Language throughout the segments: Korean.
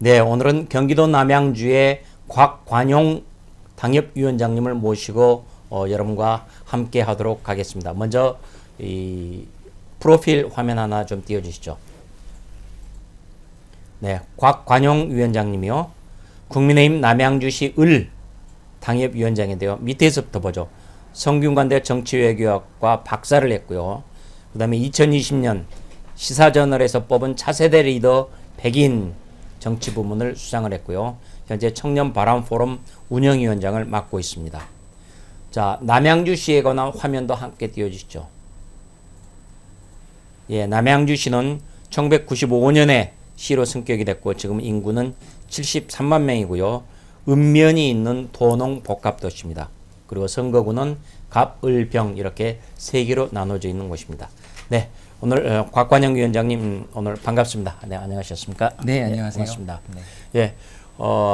네, 오늘은 경기도 남양주의 곽관용 당협위원장님을 모시고 여러분과 함께 하도록 하겠습니다. 먼저 이 프로필 화면 하나 좀 띄워주시죠. 네, 곽관용 위원장님이요. 국민의힘 남양주시 을 당협위원장인데요. 밑에서부터 보죠. 성균관대 정치외교학과 박사를 했고요. 그 다음에 2020년 시사저널에서 뽑은 차세대 리더 100인 정치 부문을 수상을 했고요. 현재 청년 바람 포럼 운영위원장을 맡고 있습니다. 자, 남양주시에 관한 화면도 함께 띄워주시죠. 예, 남양주시는 1995년에 시로 승격이 됐고 지금 인구는 73만 명이고요. 읍면이 있는 도농 복합도시입니다. 그리고 선거구는 갑, 을, 병 이렇게 세 개로 나눠져 있는 곳입니다. 네, 오늘 곽관영 위원장님 오늘 반갑습니다. 네, 안녕하셨습니까? 네, 안녕하세요. 반갑습니다. 네. 예,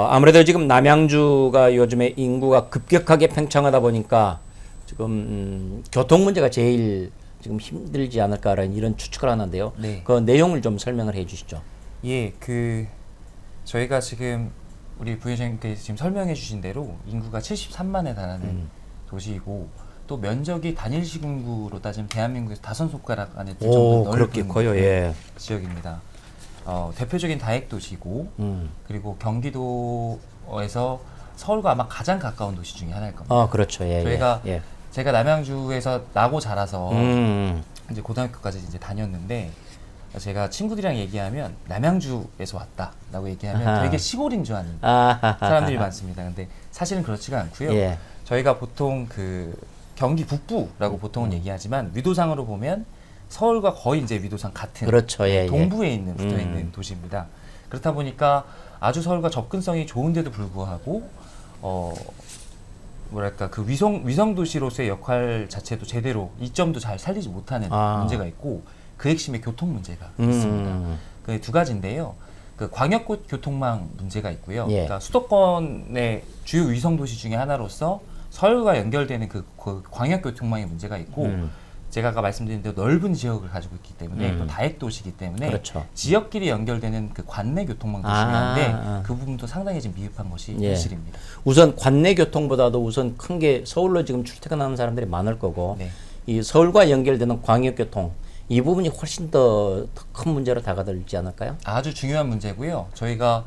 아무래도 지금 남양주가 요즘에 인구가 급격하게 팽창하다 보니까 지금 교통 문제가 제일 지금 힘들지 않을까라는 이런 추측을 하는데요. 네. 그 내용을 좀 설명을 해주시죠. 예, 저희가 지금 우리 부회장님께서 지금 설명해 주신 대로 인구가 73만에 달하는 도시이고 또 면적이 단일 시군구로 따지면 대한민국에서 5손가락 안에 들 정도로 그렇게 넓은 커요. 예. 지역입니다. 대표적인 다핵 도시고 그리고 경기도에서 서울과 아마 가장 가까운 도시 중에 하나일 겁니다. 그렇죠. 예. 저희가 예. 제가 남양주에서 나고 자라서 음. 이제 고등학교까지 이제 다녔는데 제가 친구들이랑 얘기하면 남양주에서 왔다라고 얘기하면 아하. 되게 시골인 줄 아는 아하하하. 사람들이 많습니다. 근데 사실은 그렇지가 않고요. 예. 저희가 보통 경기 북부라고 보통은 얘기하지만 위도상으로 보면 서울과 거의 이제 위도상 같은 그렇죠. 예, 동부에 있는 붙어 있는 도시입니다. 그렇다 보니까 아주 서울과 접근성이 좋은데도 불구하고 뭐랄까 그 위성 도시로서의 역할 자체도 제대로 이점도 잘 살리지 못하는 문제가 있고 그 핵심에 교통 문제가 있습니다. 그 두 가지인데요. 그 광역 교통망 문제가 있고요. 예. 그러니까 수도권의 주요 위성 도시 중에 하나로서 서울과 연결되는 그 광역 교통망의 문제가 있고 제가 아까 말씀드린 대로 넓은 지역을 가지고 있기 때문에 또 다핵 도시이기 때문에 그렇죠. 지역끼리 연결되는 그 관내 교통망도 중요한데 그 부분도 상당히 좀 미흡한 것이 예. 사실입니다. 우선 관내 교통보다도 우선 큰 게 서울로 지금 출퇴근하는 사람들이 많을 거고 네. 이 서울과 연결되는 광역 교통 이 부분이 훨씬 더 큰 문제로 다가들지 않을까요? 아주 중요한 문제고요. 저희가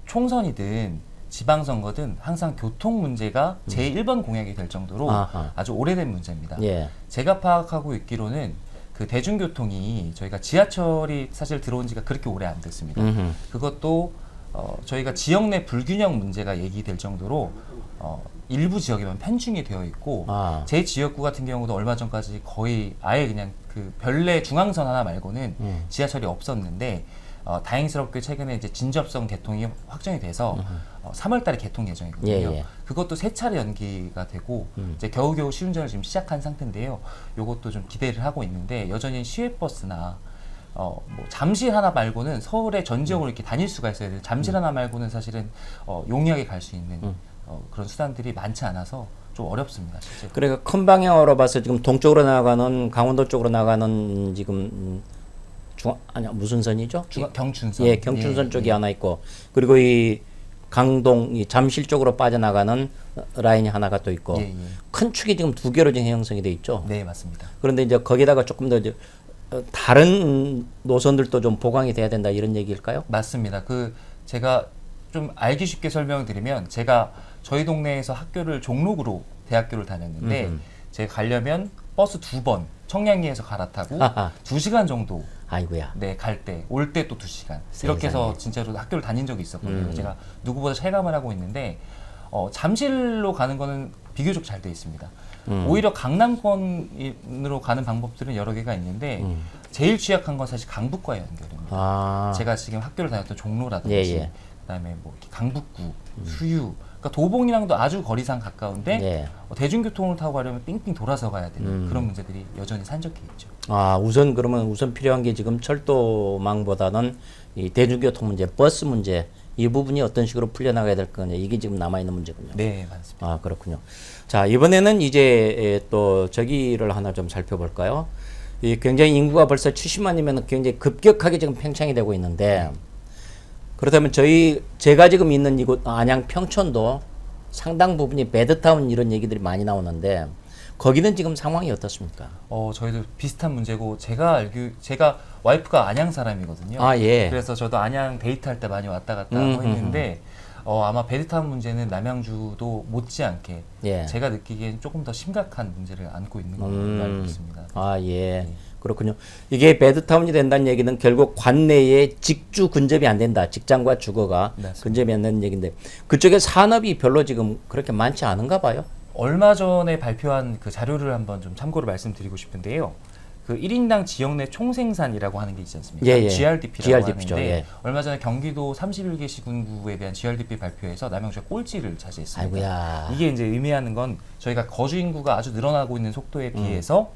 총선이든 지방선거든 항상 교통 문제가 제1번 공약이 될 정도로 아하. 아주 오래된 문제입니다. 예. 제가 파악하고 있기로는 그 대중교통이 저희가 지하철이 사실 들어온 지가 그렇게 오래 안 됐습니다. 그것도 저희가 지역 내 불균형 문제가 얘기될 정도로 일부 지역에만 편중이 되어 있고 제 지역구 같은 경우도 얼마 전까지 거의 아예 그냥 그 별내 중앙선 하나 말고는 지하철이 없었는데 다행스럽게 최근에 이제 진접성 개통이 확정이 돼서 3월달에 개통 예정이거든요. 예. 그것도 세 차례 연기가 되고 이제 겨우겨우 시운전을 지금 시작한 상태인데요. 요것도 좀 기대를 하고 있는데 여전히 시외버스나 뭐 잠실 하나 말고는 서울의 전 지역으로 이렇게 다닐 수가 있어야 돼요. 잠실 하나 말고는 사실은 용이하게 갈 수 있는 그런 수단들이 많지 않아서 좀 어렵습니다, 실제로. 그러니까 큰 방향으로 봐서 지금 동쪽으로 나가는 강원도 쪽으로 나가는 지금 무슨 선이죠? 경춘선. 예, 경춘선 쪽이 하나 있고 그리고 이 강동, 이 잠실 쪽으로 빠져나가는 라인이 하나가 또 있고 큰 축이 지금 두 개로 지금 형성이 돼 있죠. 네, 맞습니다. 그런데 이제 거기다가 조금 더 이제 다른 노선들도 좀 보강이 돼야 된다 이런 얘기일까요? 맞습니다. 제가 좀 알기 쉽게 설명을 드리면 제가 저희 동네에서 학교를 종로구로 대학교를 다녔는데 제가 가려면 버스 2번 청량리에서 갈아타고 2시간 정도 아이고야. 네, 갈 때, 올 때 또 2시간. 이렇게 해서 진짜로 학교를 다닌 적이 있었거든요. 제가 누구보다 체감을 하고 있는데, 잠실로 가는 거는 비교적 잘 돼 있습니다. 오히려 강남권으로 가는 방법들은 여러 개가 있는데, 제일 취약한 건 사실 강북과의 연결입니다. 제가 지금 학교를 다녔던 종로라든지, 그다음에 뭐 강북구, 수유, 그러니까 도봉이랑도 아주 거리상 가까운데 대중교통을 타고 가려면 삥삥 돌아서 가야 되는 그런 문제들이 여전히 산적해 있죠. 우선 필요한 게 지금 철도망보다는 이 대중교통 문제, 버스 문제 이 부분이 어떤 식으로 풀려나가야 될 거냐 이게 지금 남아 있는 문제군요. 네, 맞습니다. 그렇군요. 자, 이번에는 이제 또 저기를 하나 좀 살펴볼까요? 이 굉장히 인구가 벌써 70만이면 굉장히 급격하게 지금 팽창이 되고 있는데 그렇다면 제가 지금 있는 이곳 안양 평촌도 상당 부분이 배드타운 이런 얘기들이 많이 나오는데 거기는 지금 상황이 어떻습니까? 저희도 비슷한 문제고 제가 와이프가 안양 사람이거든요. 아, 예. 그래서 저도 안양 데이트할 때 많이 왔다 갔다 했는데 아마 배드타운 문제는 남양주도 못지않게 예. 제가 느끼기엔 조금 더 심각한 문제를 안고 있는 걸로 알고 있습니다. 아, 예. 그렇군요. 이게 배드타운이 된다는 얘기는 결국 관내에 직주 근접이 안 된다. 직장과 주거가 맞습니다. 근접이 안 되는 얘기인데 그쪽에 산업이 별로 지금 그렇게 많지 않은가 봐요. 얼마 전에 발표한 그 자료를 한번 좀 참고로 말씀드리고 싶은데요. 그 1인당 지역 내 총생산이라고 하는 게 있지 않습니까? 예, 예. GRDP라고 GRDP 죠, 하는데 예. 얼마 전에 경기도 31개 시군구에 대한 GRDP 발표에서 남양주가 꼴찌를 차지했습니다. 아이고야. 이게 이제 의미하는 건 저희가 거주 인구가 아주 늘어나고 있는 속도에 비해서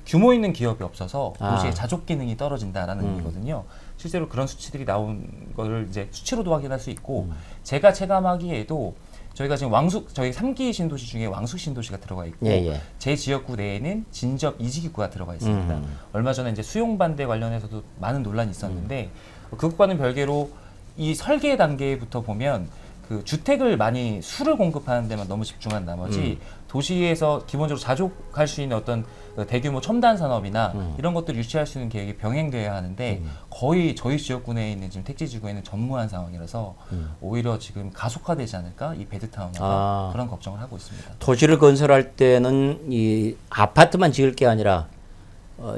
규모 있는 기업이 없어서 동시에 자족 기능이 떨어진다라는 의미거든요. 실제로 그런 수치들이 나온 거를 이제 수치로도 확인할 수 있고 제가 체감하기에도 저희가 지금 저희 3기 신도시 중에 왕숙 신도시가 들어가 있고 예, 예. 제 지역구 내에는 진접 이지기구가 들어가 있습니다. 얼마 전에 이제 수용 반대 관련해서도 많은 논란이 있었는데 그것과는 별개로 이 설계 단계부터 보면 그 주택을 많이 수를 공급하는 데만 너무 집중한 나머지 도시에서 기본적으로 자족할 수 있는 어떤 그 대규모 첨단 산업이나 이런 것들을 유치할 수 있는 계획이 병행돼야 하는데 거의 저희 지역구 내에 있는 지금 택지지구에는 전무한 상황이라서 오히려 지금 가속화되지 않을까 이 배드타운화가 그런 걱정을 하고 있습니다. 도시를 건설할 때는 이 아파트만 지을 게 아니라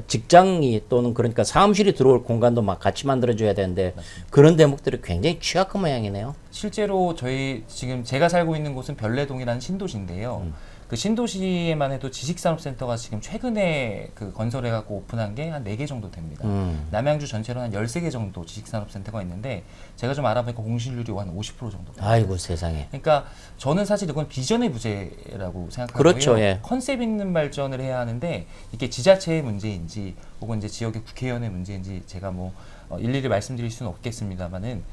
직장이 또는 그러니까 사무실이 들어올 공간도 막 같이 만들어줘야 되는데 그런 대목들이 굉장히 취약한 모양이네요. 실제로 저희 지금 제가 살고 있는 곳은 별내동이라는 신도시인데요. 그 신도시에만 해도 지식산업센터가 지금 최근에 그 건설해갖고 오픈한 게 한 4개 정도 됩니다. 남양주 전체로 한 13개 정도 지식산업센터가 있는데 제가 좀 알아보니까 공실률이 한 50% 정도. 아이고 세상에. 그러니까 저는 사실 이건 비전의 부재라고 생각하고요. 그렇죠, 예. 컨셉 있는 발전을 해야 하는데 이게 지자체의 문제인지 혹은 이제 지역의 국회의원의 문제인지 제가 뭐 일일이 말씀드릴 수는 없겠습니다만은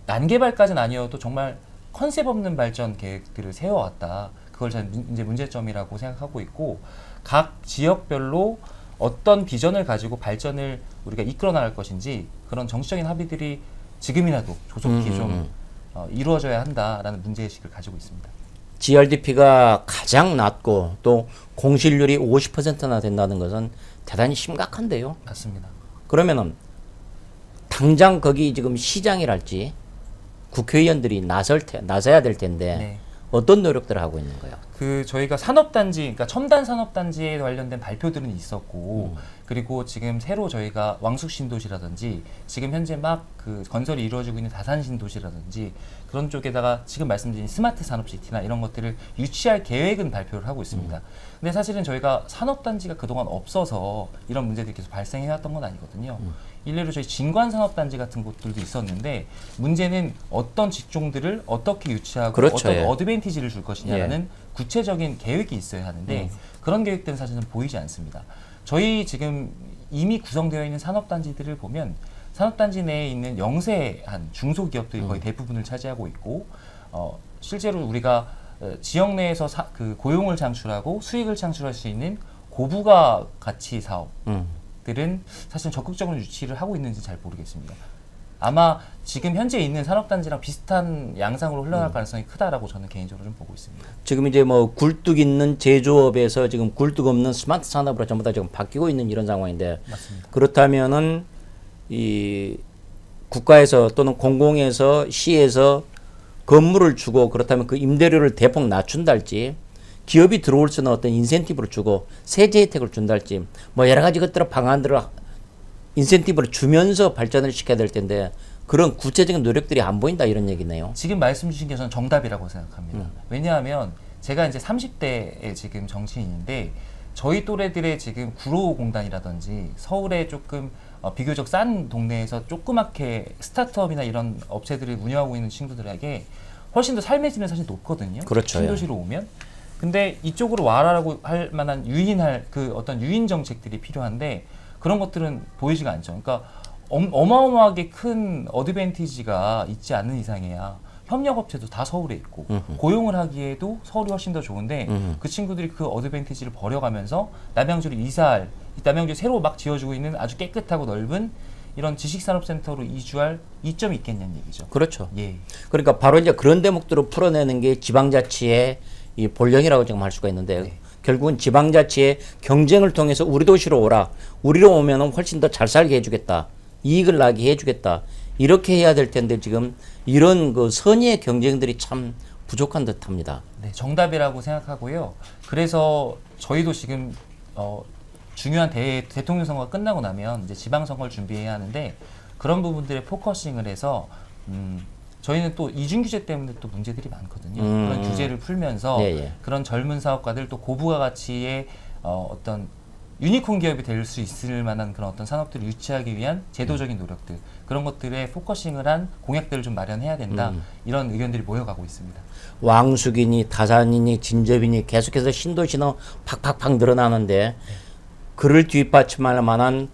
난개발까지는 아니어도 정말 컨셉 없는 발전 계획들을 세워왔다. 그걸 저는 이제 문제점이라고 생각하고 있고 각 지역별로 어떤 비전을 가지고 발전을 우리가 이끌어 나갈 것인지 그런 정치적인 합의들이 지금이라도 조속히 좀 이루어져야 한다라는 문제의식을 가지고 있습니다. GRDP가 가장 낮고 또 공실률이 50%나 된다는 것은 대단히 심각한데요. 맞습니다. 그러면은 당장 거기 지금 시장이랄지 국회의원들이 나서야 될 텐데 네. 어떤 노력들을 하고 있는 거예요? 그 저희가 산업단지, 그러니까 첨단 산업단지에 관련된 발표들은 있었고 그리고 지금 새로 저희가 왕숙 신도시라든지 지금 현재 막 그 건설이 이루어지고 있는 다산 신도시라든지 그런 쪽에다가 지금 말씀드린 스마트 산업시티나 이런 것들을 유치할 계획은 발표를 하고 있습니다. 근데 사실은 저희가 산업단지가 그동안 없어서 이런 문제들이 계속 발생해왔던 건 아니거든요. 일례로 저희 진관산업단지 같은 곳들도 있었는데 문제는 어떤 직종들을 어떻게 유치하고 그렇죠, 어떤 예. 어드밴티지를 줄 것이냐라는 구체적인 계획이 있어야 하는데 그런 계획들은 사실은 보이지 않습니다. 저희 지금 이미 구성되어 있는 산업단지들을 보면 산업단지 내에 있는 영세한 중소기업들이 거의 대부분을 차지하고 있고 실제로 우리가 지역 내에서 그 고용을 창출하고 수익을 창출할 수 있는 고부가 가치 사업들은 사실 적극적으로 유치를 하고 있는지 잘 모르겠습니다. 아마 지금 현재 있는 산업단지랑 비슷한 양상으로 흘러갈 가능성이 크다라고 저는 개인적으로 좀 보고 있습니다. 지금 이제 뭐 굴뚝 있는 제조업에서 지금 굴뚝 없는 스마트 산업으로 전부 다 지금 바뀌고 있는 이런 상황인데 맞습니다. 그렇다면은 이 국가에서 또는 공공에서 시에서 건물을 주고 그렇다면 그 임대료를 대폭 낮춘다 할지 기업이 들어올 수 있는 어떤 인센티브를 주고 세제 혜택을 준다 할지 뭐 여러 가지 것들을 방안들을 인센티브를 주면서 발전을 시켜야 될 텐데 그런 구체적인 노력들이 안 보인다 이런 얘기네요. 지금 말씀 주신 게 저는 정답이라고 생각합니다. 왜냐하면 제가 이제 30대의 지금 정치인인데 저희 또래들의 지금 구로공단이라든지 서울에 조금 비교적 싼 동네에서 조그맣게 스타트업이나 이런 업체들을 운영하고 있는 친구들에게 훨씬 더 삶의 질은 사실 높거든요. 그렇죠. 신도시로 오면. 근데 이쪽으로 와라라고 할 만한 유인할 그 어떤 유인 정책들이 필요한데 그런 것들은 보이지가 않죠. 그러니까 어마어마하게 큰 어드밴티지가 있지 않는 이상이야. 협력업체도 다 서울에 있고 고용을 하기에도 서울이 훨씬 더 좋은데 그 친구들이 그 어드밴티지를 버려가면서 남양주를 남양주 새로 막 지어주고 있는 아주 깨끗하고 넓은 이런 지식산업센터로 이주할 이점이 있겠냐는 얘기죠. 그렇죠. 예. 그러니까 바로 이제 그런 대목들을 풀어내는 게 지방자치의 이 본령이라고 지금 할 수가 있는데 네. 결국은 지방자치의 경쟁을 통해서 우리 도시로 오라. 우리로 오면은 훨씬 더 잘 살게 해주겠다. 이익을 나게 해주겠다. 이렇게 해야 될 텐데 지금 이런 그 선의의 경쟁들이 참 부족한 듯합니다. 네, 정답이라고 생각하고요. 그래서 저희도 지금 중요한 대통령 선거가 끝나고 나면 이제 지방 선거를 준비해야 하는데 그런 부분들에 포커싱을 해서 저희는 또 이중 규제 때문에 또 문제들이 많거든요. 그런 규제를 풀면서 예, 예. 그런 젊은 사업가들 또 고부가 가치의 어떤 유니콘 기업이 될 수 있을 만한 그런 어떤 산업들을 유치하기 위한 제도적인 노력들 그런 것들에 포커싱을 한 공약들을 좀 마련해야 된다. 이런 의견들이 모여가고 있습니다. 왕숙이니 다산이니 진접이니 계속해서 신도시는 팍팍팍 늘어나는데 그를 뒷받침할 만한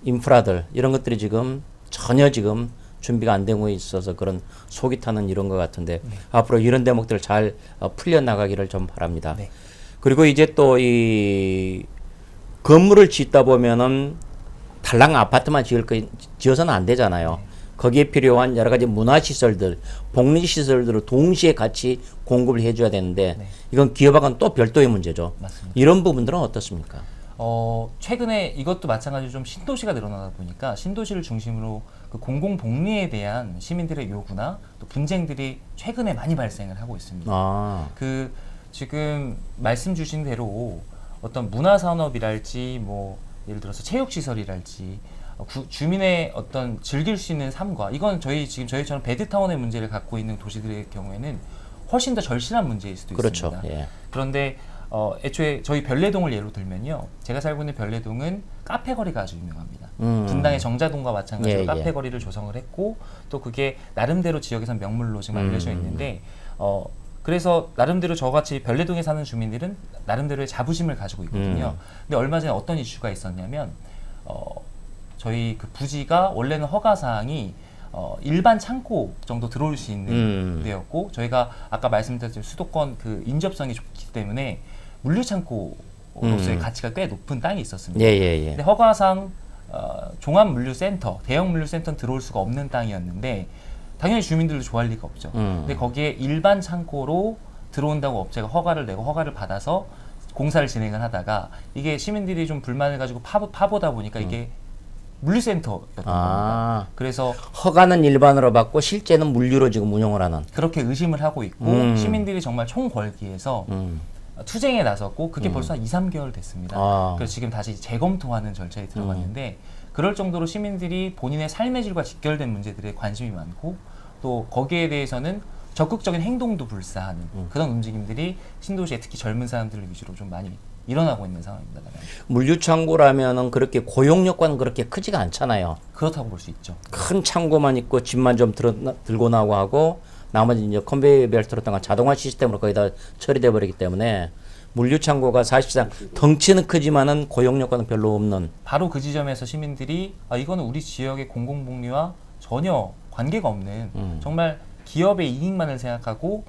인프라들 이런 것들이 지금 전혀 지금 준비가 안 되고 있어서 그런 속이 타는 이런 것 같은데 앞으로 이런 대목들 잘 풀려나가기를 좀 바랍니다. 네. 그리고 이제 또 이 건물을 짓다 보면은 달랑 아파트만 지어서는 안 되잖아요. 거기에 필요한 여러 가지 문화시설들, 복리시설들을 동시에 같이 공급을 해줘야 되는데 이건 기업하고는 또 별도의 문제죠. 맞습니다. 이런 부분들은 어떻습니까? 최근에 이것도 마찬가지로 좀 신도시가 늘어나다 보니까 신도시를 중심으로 그 공공복리에 대한 시민들의 요구나 또 분쟁들이 최근에 많이 발생을 하고 있습니다. 아, 그 지금 말씀 주신 대로 어떤 문화산업이랄지 뭐 예를 들어서 체육시설이랄지 주민의 어떤 즐길 수 있는 삶과 이건 지금 저희처럼 베드타운의 문제를 갖고 있는 도시들의 경우에는 훨씬 더 절실한 문제일 수도 그렇죠. 있습니다. 예. 그런데 애초에 저희 별내동을 예로 들면요. 제가 살고 있는 별내동은 카페 거리가 아주 유명합니다. 분당의 정자동과 마찬가지로 예, 카페 예. 거리를 조성을 했고 또 그게 나름대로 지역에선 명물로 지금 알려져 있는데 그래서 나름대로 저같이 별내동에 사는 주민들은 나름대로의 자부심을 가지고 있거든요. 근데 얼마 전에 어떤 이슈가 있었냐면 저희 그 부지가 원래는 허가 사항이 일반 창고 정도 들어올 수 있는 데였고 저희가 아까 말씀드렸듯이 수도권 그 인접성이 좋기 때문에 물류 창고로서의 가치가 꽤 높은 땅이 있었습니다. 예. 근데 허가상 종합 물류센터, 대형 물류센터는 들어올 수가 없는 땅이었는데 당연히 주민들도 좋아할 리가 없죠. 근데 거기에 일반 창고로 들어온다고 업체가 허가를 내고 허가를 받아서 공사를 진행을 하다가 이게 시민들이 좀 불만을 가지고 파보다 보니까 이게 물류센터였던 겁니다. 그래서 허가는 일반으로 받고 실제는 물류로 지금 운영을 하는. 그렇게 의심을 하고 있고 시민들이 정말 총궐기에서 투쟁에 나섰고 그게 벌써 한 2, 3개월 됐습니다. 그래서 지금 다시 재검토하는 절차에 들어갔는데 그럴 정도로 시민들이 본인의 삶의 질과 직결된 문제들에 관심이 많고 또 거기에 대해서는 적극적인 행동도 불사하는 그런 움직임들이 신도시에 특히 젊은 사람들을 위주로 좀 많이 일어나고 있는 상황입니다. 물류 창고라면은 그렇게 고용 여건은 그렇게 크지가 않잖아요. 그렇다고 볼 수 있죠. 큰 창고만 있고 짐만 좀 들고 나고 하고 나머지 이제 컨베이어 벨트로 통한 자동화 시스템으로 거의 다 처리돼 버리기 때문에 물류 창고가 사실상 덩치는 크지만은 고용 여건은 별로 없는. 바로 그 지점에서 시민들이 이거는 우리 지역의 공공복리와 전혀 관계가 없는 정말 기업의 이익만을 생각하고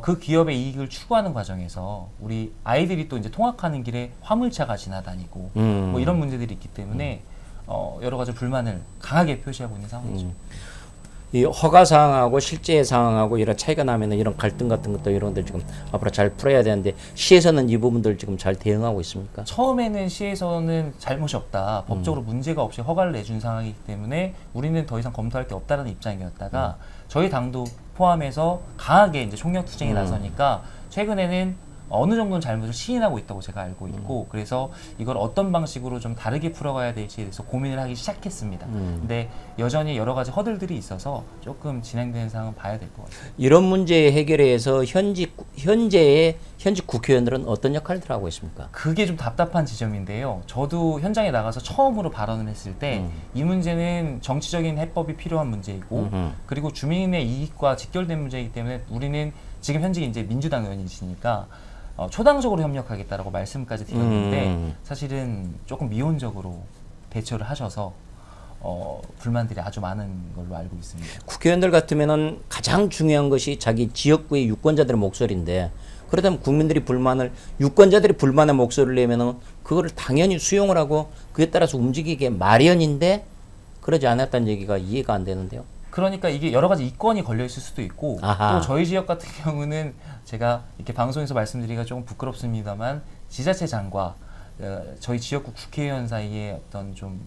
그 기업의 이익을 추구하는 과정에서 우리 아이들이 또 이제 통학하는 길에 화물차가 지나다니고 뭐 이런 문제들이 있기 때문에 여러 가지 불만을 강하게 표시하고 있는 상황이죠. 이 허가 사항하고 실제 상황하고 이런 차이가 나면은 이런 갈등 같은 것도 이런 것들 지금 앞으로 잘 풀어야 되는데 시에서는 이 부분들 지금 잘 대응하고 있습니까? 처음에는 시에서는 잘못이 없다. 법적으로 문제가 없이 허가를 내준 상황이기 때문에 우리는 더 이상 검토할 게 없다는 입장이었다가 저희 당도 포함해서 강하게 이제 총력 투쟁에 나서니까 최근에는 어느 정도는 잘못을 시인하고 있다고 제가 알고 있고 그래서 이걸 어떤 방식으로 좀 다르게 풀어가야 될지에 대해서 고민을 하기 시작했습니다. 근데 여전히 여러 가지 허들들이 있어서 조금 진행되는 상황은 봐야 될 것 같습니다. 이런 문제 해결에 의해서 현직 국회의원들은 어떤 역할을 하고 있습니까? 그게 좀 답답한 지점인데요. 저도 현장에 나가서 처음으로 발언을 했을 때 이 문제는 정치적인 해법이 필요한 문제이고 그리고 주민의 이익과 직결된 문제이기 때문에 우리는 지금 현직 이제 민주당 의원이시니까 초당적으로 협력하겠다라고 말씀까지 드렸는데 사실은 조금 미온적으로 대처를 하셔서 불만들이 아주 많은 걸로 알고 있습니다. 국회의원들 같으면은 가장 중요한 것이 자기 지역구의 유권자들의 목소리인데 그렇다면 유권자들이 불만의 목소리를 내면은 그거를 당연히 수용을 하고 그에 따라서 움직이게 마련인데 그러지 않았다는 얘기가 이해가 안 되는데요. 그러니까 이게 여러 가지 이권이 걸려 있을 수도 있고 아하. 또 저희 지역 같은 경우는 제가 이렇게 방송에서 말씀드리기가 조금 부끄럽습니다만 지자체장과 저희 지역구 국회의원 사이에 어떤 좀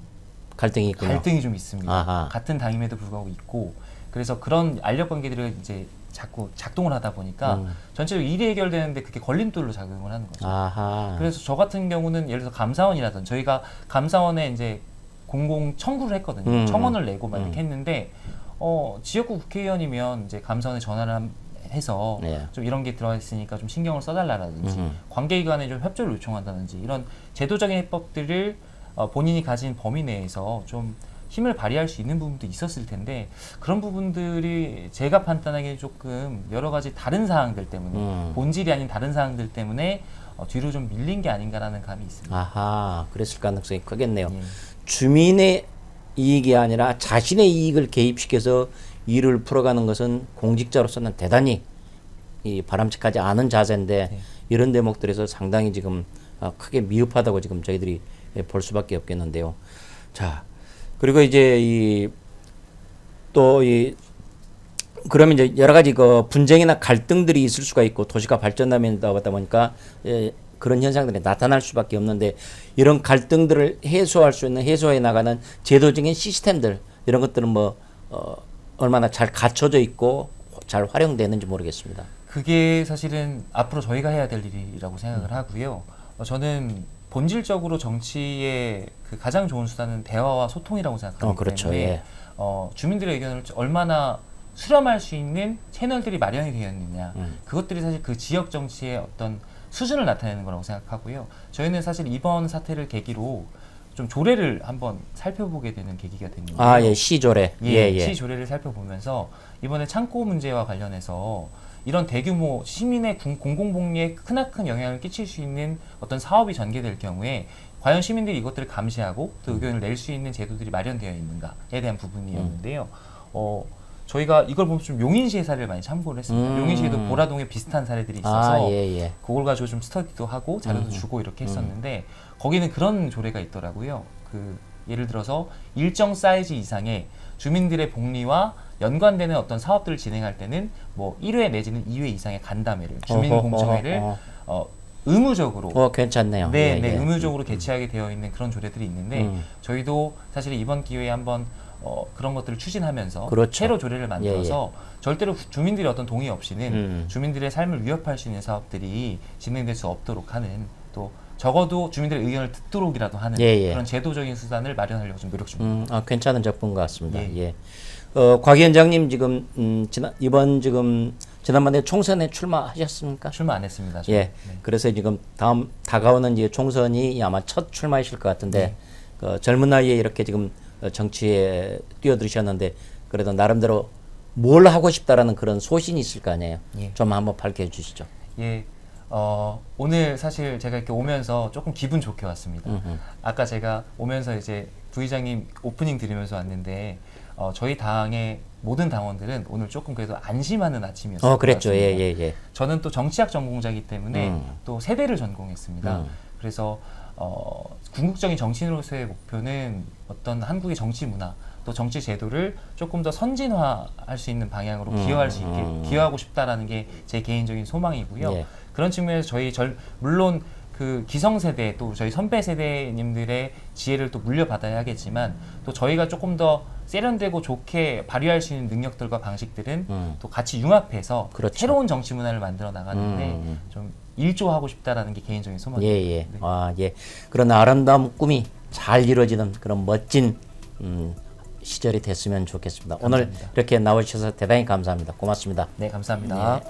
갈등이 있군요. 갈등이 좀 있습니다. 아하. 같은 당임에도 불구하고 있고 그래서 그런 알력 관계들을 이제 자꾸 작동을 하다 보니까 전체적으로 일이 해결되는데 그게 걸림돌로 작용을 하는 거죠. 아하. 그래서 저 같은 경우는 예를 들어 감사원이라든 저희가 감사원에 이제 공공 청구를 했거든요. 청원을 내고 막 이렇게 했는데 지역구 국회의원이면 이제 감사원에 전화를 해서 네. 좀 이런 게 들어가 있으니까 좀 신경을 써달라든지 관계기관에 좀 협조를 요청한다든지 이런 제도적인 해법들을 본인이 가진 범위 내에서 좀 힘을 발휘할 수 있는 부분도 있었을 텐데 그런 부분들이 제가 판단하기에 조금 여러 가지 다른 사항들 때문에 본질이 아닌 다른 사항들 때문에 뒤로 좀 밀린 게 아닌가라는 감이 있습니다. 아하, 그랬을 가능성이 크겠네요. 예. 주민의 이익이 아니라 자신의 이익을 개입시켜서 일을 풀어가는 것은 공직자로서는 대단히 이 바람직하지 않은 자세인데 네. 이런 대목들에서 상당히 지금 크게 미흡하다고 지금 저희들이 볼 수밖에 없겠는데요. 자, 그리고 이제 그러면 이제 여러 가지 그 분쟁이나 갈등들이 있을 수가 있고 도시가 발전하다 보니까 그런 현상들이 나타날 수밖에 없는데 이런 갈등들을 해소할 수 있는 해소해 나가는 제도적인 시스템들 이런 것들은 뭐 얼마나 잘 갖춰져 있고 잘 활용되는지 모르겠습니다. 그게 사실은 앞으로 저희가 해야 될 일이라고 생각을 하고요. 저는 본질적으로 정치의 그 가장 좋은 수단은 대화와 소통이라고 생각하기 그렇죠. 때문에 예. 주민들의 의견을 얼마나 수렴할 수 있는 채널들이 마련이 되어 있느냐 그것들이 사실 그 지역 정치의 어떤 수준을 나타내는 거라고 생각하고요. 저희는 사실 이번 사태를 계기로 좀 조례를 한번 살펴보게 되는 계기가 됐는데요. 아, 예, 시조례. 예. 시조례를 살펴보면서 이번에 창고 문제와 관련해서 이런 대규모 시민의 공공복리에 크나큰 영향을 끼칠 수 있는 어떤 사업이 전개될 경우에 과연 시민들이 이것들을 감시하고 또 의견을 낼 수 있는 제도들이 마련되어 있는가에 대한 부분이었는데요. 저희가 이걸 보면 좀 용인시의 사례를 많이 참고를 했습니다. 용인시에도 보라동에 비슷한 사례들이 있어서 그걸 가지고 좀 스터디도 하고 자료도 주고 이렇게 했었는데 거기는 그런 조례가 있더라고요. 예를 들어서 일정 사이즈 이상의 주민들의 복리와 연관되는 어떤 사업들을 진행할 때는 뭐 1회 내지는 2회 이상의 간담회를 주민공청회를 의무적으로 괜찮네요. 네, 의무적으로 개최하게 되어 있는 그런 조례들이 있는데 저희도 사실 이번 기회에 한번 그런 것들을 추진하면서 그렇죠. 새로 조례를 만들어서 절대로 주민들의 어떤 동의 없이는 주민들의 삶을 위협할 수 있는 사업들이 진행될 수 없도록 하는 또 적어도 주민들의 의견을 듣도록이라도 하는 그런 제도적인 수단을 마련하려고 좀 노력 중입니다. 괜찮은 접근 것 같습니다. 곽 위원장님 지금 지난번에 총선에 출마하셨습니까? 출마 안 했습니다. 예. 그래서 지금 다음 다가오는 이제 총선이 아마 첫 출마이실 것 같은데 젊은 나이에 이렇게 지금 정치에 뛰어들으셨는데 그래도 나름대로 뭘 하고 싶다라는 그런 소신이 있을 거 아니에요. 좀 한번 밝혀 주시죠. 예. 오늘 사실 제가 이렇게 오면서 조금 기분 좋게 왔습니다. 아까 제가 오면서 이제 부의장님 오프닝 들으면서 왔는데 저희 당의 모든 당원들은 오늘 조금 그래도 안심하는 아침이었어요. 그랬죠. 예. 저는 또 정치학 전공자이기 때문에 또 세대를 전공했습니다. 그래서 궁극적인 정치인으로서의 목표는 어떤 한국의 정치 문화 또 정치 제도를 조금 더 선진화할 수 있는 방향으로 기여할 수 있게 기여하고 싶다라는 게 제 개인적인 소망이고요. 그런 측면에서 물론 그 기성세대 또 저희 선배 세대님들의 지혜를 또 물려받아야 하겠지만 또 저희가 조금 더 세련되고 좋게 발휘할 수 있는 능력들과 방식들은 또 같이 융합해서 새로운 정치 문화를 만들어 나가는데 좀 일조하고 싶다라는 게 개인적인 소망입니다. 그런 아름다운 꿈이 잘 이루어지는 그런 멋진 시절이 됐으면 좋겠습니다. 감사합니다. 오늘 이렇게 나와주셔서 대단히 감사합니다. 고맙습니다. 네, 감사합니다.